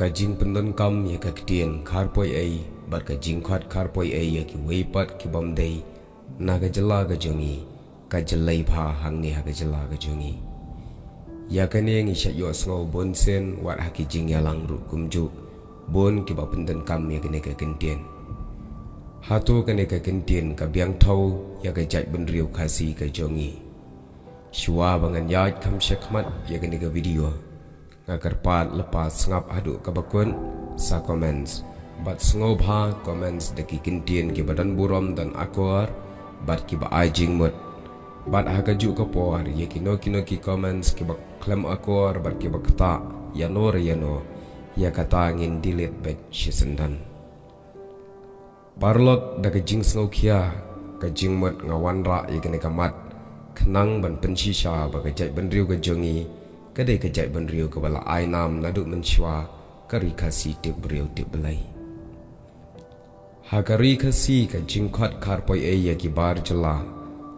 Kajing pendon kam ya kaktian karpoi ai bar kajing khat karpoi ai ya ki weipat ki bamdei na gajala gajongi kajalai pha hangni ha gajala gajongi ya kane ngi sha yo sngo bonsen wat haki jing ya lang ru kumju bon ki ba pendon kam ya kane ka kentian hatu kane ka kentian ka biang thau ya ka jat ben riu khasi ka jongi shwa bangan ya kham shakmat ya kane ka video agar pat lepas ngap aduk kabakun sa comments bat ngobha comments deki kintien ki badan burom dan akor bat ki ba ajing mut bat hakaju ka por ye kino ki comments ki bak klem akor bat ki bakta ya no ya kata ngin delete bet shisendan parlot da ka jing sngokia ka jing mut ngawan ra ye kene kamat khnang ban pensisha ba ka jai ban riu ka jongi kadai kejat ban riu ke bala ainam naduk mensyua kari kasi tip beriu tip belai hakari kasi ka jingkhat karpoi ya ki bar jela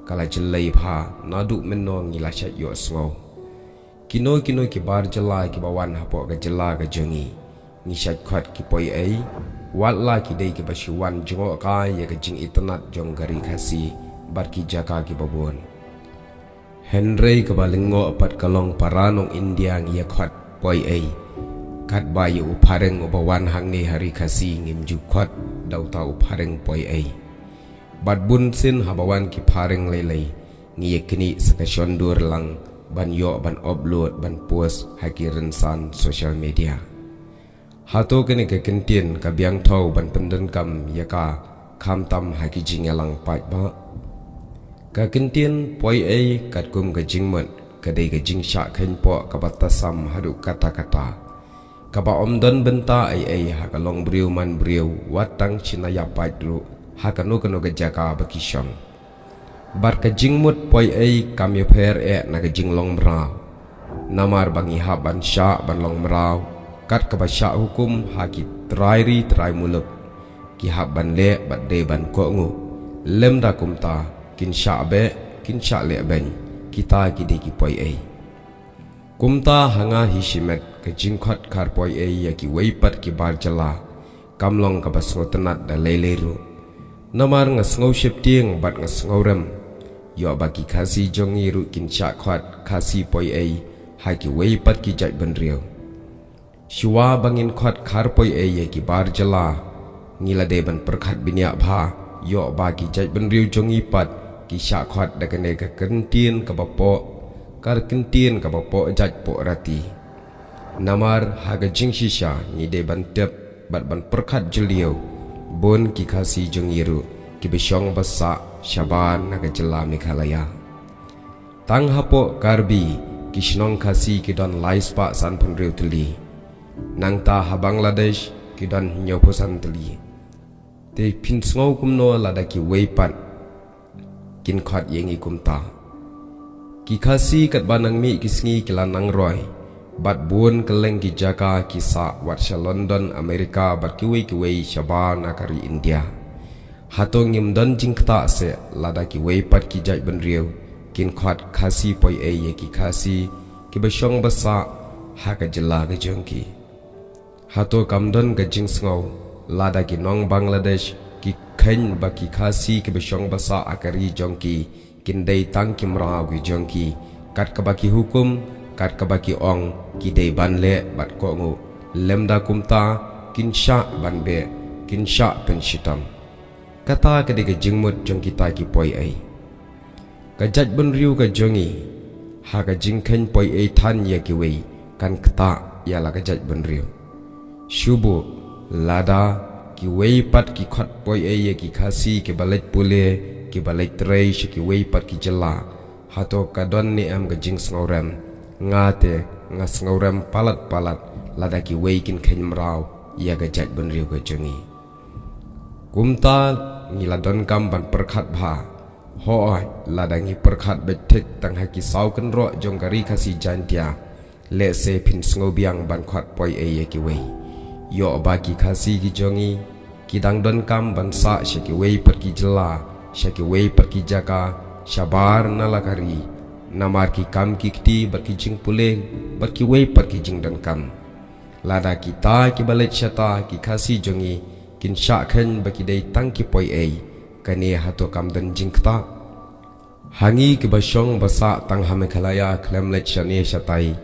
kala jelai pha naduk menong ngila syat yo sngo kino ki bar jela ki bawan hapo ka jela ka jongi ni syat khat ki poi ai wat la ki dei ki basiwan jongo ka ya ka jing internet jong gari kasi bar ki jaka ki babon Henry kebalingo apat kalong paranong India ngiya khat poi ai kat bayu upareng ubawan hang ni hari kasi ngimju khat dau tau upareng poi ai bat bun sin habawan ki pareng lelei ngiya kini sakasyondur lang ban yo ban upload ban post haki rensan social media hato kini ke kentien ka biang thau ban pendon kam yaka kham tam haki jingalang pai ba ka kentien poi ai kat kum ka jingmat kadai ka jing sha khen po ka batasam hadu kata-kata ka ba omdon benta ai ha ka long briu man briu watang chinaya paidru ha ka no ka jaka bakisham bar ka jingmut poi ai kam ye pher na ka jing long mra namar bangi ha ban sha ban long mrau kat ka ba sha hukum ha ki trai muluk ki ha ban le bat de ban ko ngu lem da kumta kin sha le ben kita ki de ki poi ai kumta hanga hishimet ke jingkhat khar poi ai ya ki weipat ki bar jala kamlong ka basngo tenat da leleru namar ngasngau sheptieng bat ngasngau rem yo baki khasi jongi ru kin sha khat khasi poi ai ha ki weipat ki jai ben riu shwa bangin khat khar poi ai ya ki bar jala ngila de ban perkhat binya bha yo baki jai ben riu jongi pat ki sha khat da kene ka kentien ka bapo kar kentien ka bapo jaj po rati namar haga jing shisha ni de ban tep bat ban perkhat julio bon ki khasi jongiru ki besyong basa shaban naga jela Meghalaya tang hapo karbi ki shnong khasi ki don laispa san pun riu teli nang ta ha Bangladesh ki don nyoposan teli te pin sngo kumno lada ki weipat kin khat yengi kumta ki khasi kat banang mi kisngi kilanang roy bat bun keleng ki jaka kisa warsha London Amerika bat kiwei shaban akari India hatong ngim don jingkta se lada ki weipat ki jai ben riu kin khat khasi poi ye ki khasi ki besyong basa ha ka jela ga jongki hato kamdon ga jingsngau lada ki nong Bangladesh ki khen baki khasi ke besyong basa akari jongki kindai tang kimra wi jongki kat ka baki hukum kat ka baki ong ki dei banle bat ko ngu lemda kumta kinsha banbe kinsha penshitam kata ke de jingmut jongki ta ki poi ai ka jaj bun riu ka jongi ha ka jingkhen poi ai than ya ki wei kan kata ya la ka jaj bun riu shubu lada ki weipat ki khat poi ye ki khasi ki balait pule ki balait trei ki weipat ki jela hato kadon ni am ga jing sngoram ngate ngasngoram palat lada ki weikin khen mrau ya ga jat ben riu ga jongi kumta ngila don kam ban perkhat bha hoi lada ngi perkhat betek tang haki sau kan ro jong gari khasi jantia le se pin sngobiang ban khat poi ye ki wei yo baki khasi ki jongi kidang don kam bansa syaki wei perki jela syaki wei perki jaka syabar nalakari namar ki kam ki kti berki jing pule berki wei perki jing don kam lada kita ki balik syata ki kasih jongi kin syakhen baki dai tangki poi ei kani hato kamdan jingkta hangi ki basyong basa tang hame khalaya klem lech shani shatai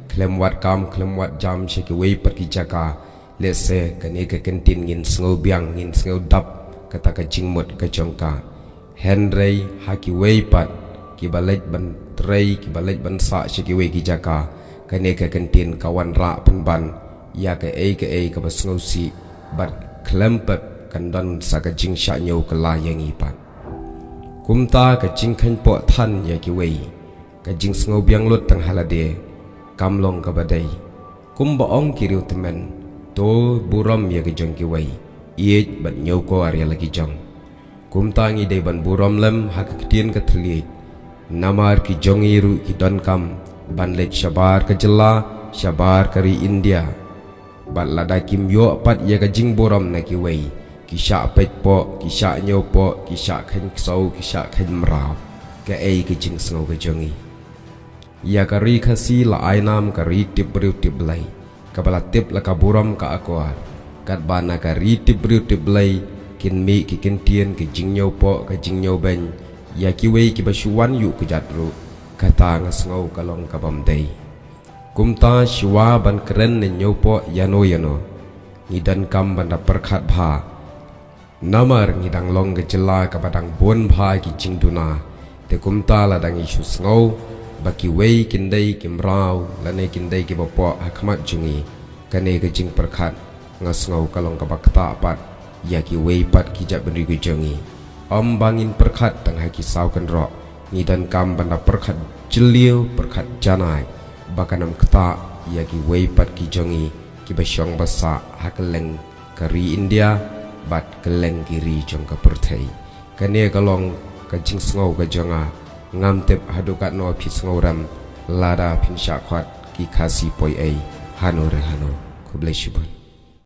klem wat kam klem wat jam sheki wei perki jaka lese kani ke kentin ngin sngo biang ngin sngo dap kata ka jingmut ka jongka henrei haki wei pat ki balik ban trei ki balik ban sa sheki wei ki jaka kani ke kentin kawan ra penban ya ke ei ka basngo si bat klempet kandan sa ka jing sha nyau kala yang ipat kumta ka jing khan po than ya ki wei ka jing sngo biang lut tang halade kamlong ka badai kumba ong ki riu temen to buram ya ki jong ki wei iet bat nyau ko area lagi jong kumta ngi dei ban buram lem ha ka tien ka thli namar ki jong iru ki don kam ban let shabar ka jella shabar kari India bat lada kim yo pat ya ka jing buram na ki wei ki sha pet po ki sha nyau po ki sha khen sau ki sha khen mrao ka ei ki jing sngo ka jongi ya ka ri khasi la ainam ka ri tip riu tip lai ka bala tip la ka buram ka akwar kat bana ka ri tip riu tip lai kin mi ki kin tien ki jing nyau po ka jing nyau ben ya ki wei ki bashuan yu ku jatru kata ngasngau kalong ka bam dei kumta shiwa ban keren ne nyau po yano ngidan kam banda perkhat bha namar ngidang long gejela ka badang bon bha ki jingduna te kumta la dang isu sngo baki wei kindai kimrau lane kindai ki bopo hakmat jungi kane ke jing perkhat ngasngau kalong ka bakta pat ya ki wei pat ki jat beri ki jungi om bangin perkhat tang haki sau kan ro ngidan kam banda perkhat jeliu perkhat janai bakanam kta ya ki wei pat ki jungi ki basyong basa hakeleng kari India bat keleng kiri jong ka perthai kane kalong ka jing sngo ka jonga ngam tep hadukat no phi sngo ram lada phin sha khwat ki khasi poi ei hano re hano ku bless you.